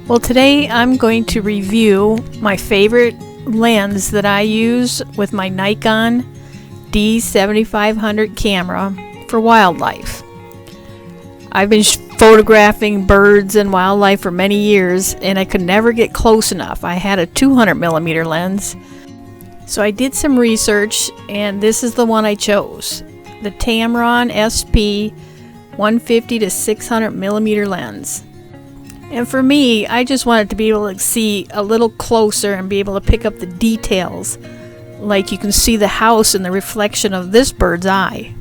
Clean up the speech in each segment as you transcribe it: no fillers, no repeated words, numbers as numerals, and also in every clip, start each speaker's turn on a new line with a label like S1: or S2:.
S1: Well, today I'm going to review my favorite lens that I use with my Nikon D7500 camera for wildlife. I've been photographing birds and wildlife for many years, and I could never get close enough. I had a 200mm lens, so I did some research, and this is the one I chose, the Tamron SP 150-600mm lens. And for me, I just wanted to be able to see a little closer and be able to pick up the details, like you can see the house in the reflection of this bird's eye.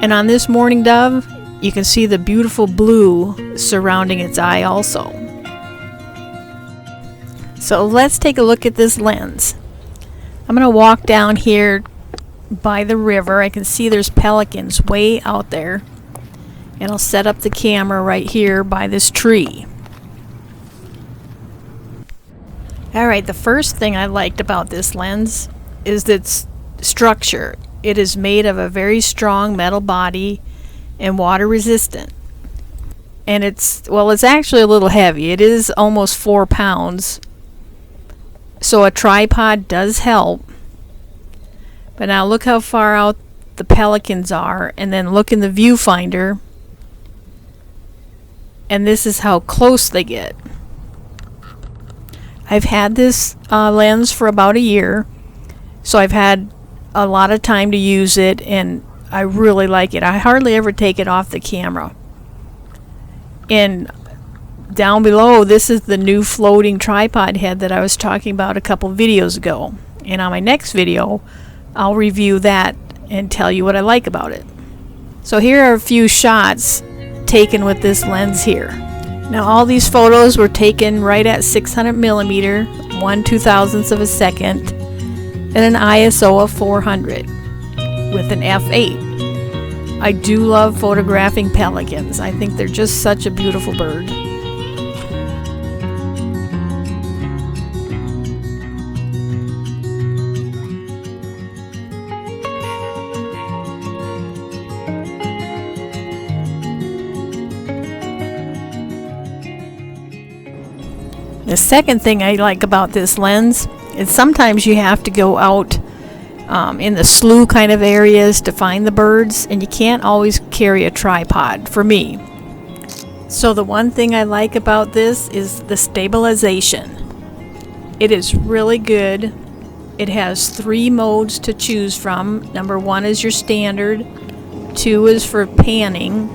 S1: And on this mourning dove, you can see the beautiful blue surrounding its eye also. So let's take a look at this lens. I'm going to walk down here by the river. I can see there's pelicans way out there. And I'll set up the camera right here by this tree. Alright, the first thing I liked about this lens is its structure. It is made of a very strong metal body and water resistant. And it's actually a little heavy. It is almost 4 pounds. So a tripod does help. But now look how far out the pelicans are, and then look in the viewfinder. And this is how close they get. I've had this lens for about a year, so I've had a lot of time to use it, and I really like it. I hardly ever take it off the camera. And down below, this is the new floating tripod head that I was talking about a couple videos ago. And on my next video, I'll review that and tell you what I like about it. So here are a few shots taken with this lens here. Now all these photos were taken right at 600mm, 1/2000th of a second, and an ISO of 400 with an f8. I do love photographing pelicans. I think they're just such a beautiful bird. The second thing I like about this lens is sometimes you have to go out in the slough kind of areas to find the birds, and you can't always carry a tripod, for me. So the one thing I like about this is the stabilization. It is really good. It has 3 modes to choose from. Number 1 is your standard, 2 is for panning,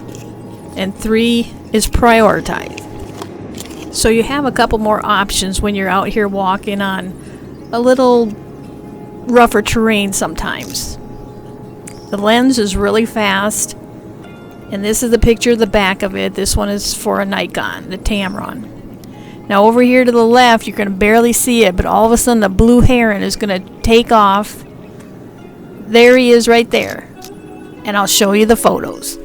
S1: and 3 is prioritized. So you have a couple more options when you're out here walking on a little rougher terrain sometimes. The lens is really fast, and this is the picture of the back of it. This one is for a Nikon, the Tamron. Now over here to the left, you're going to barely see it, but all of a sudden the blue heron is going to take off. There he is right there, and I'll show you the photos.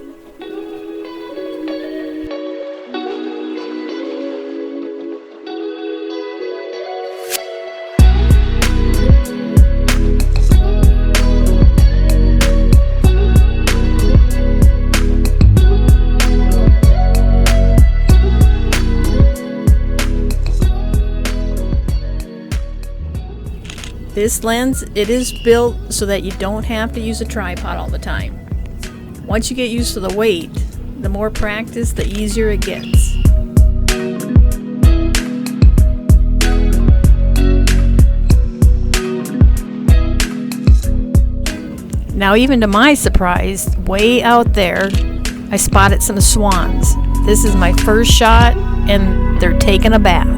S1: This lens, it is built so that you don't have to use a tripod all the time. Once you get used to the weight, the more practice, the easier it gets. Now, even to my surprise, way out there, I spotted some swans. This is my first shot, and they're taking a bath.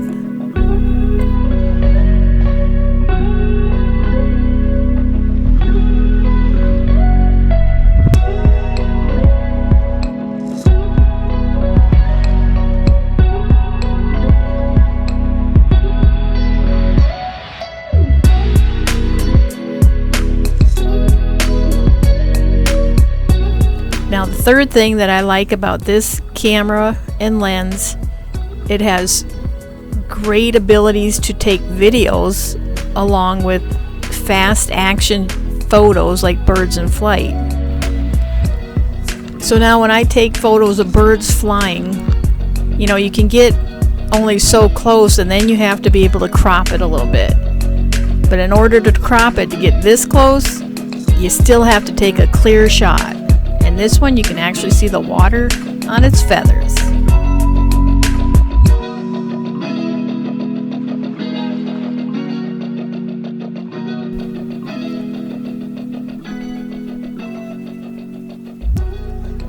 S1: Now the third thing that I like about this camera and lens, it has great abilities to take videos along with fast action photos like birds in flight. So now when I take photos of birds flying, you know, you can get only so close, and then you have to be able to crop it a little bit. But in order to crop it to get this close, you still have to take a clear shot. And this one, you can actually see the water on its feathers.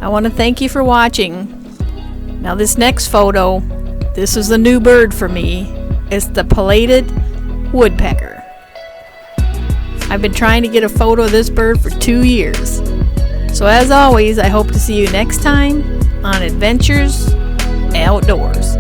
S1: I want to thank you for watching. Now this next photo, this is a new bird for me. It's the pileated woodpecker. I've been trying to get a photo of this bird for 2 years. So as always, I hope to see you next time on Adventures Outdoors.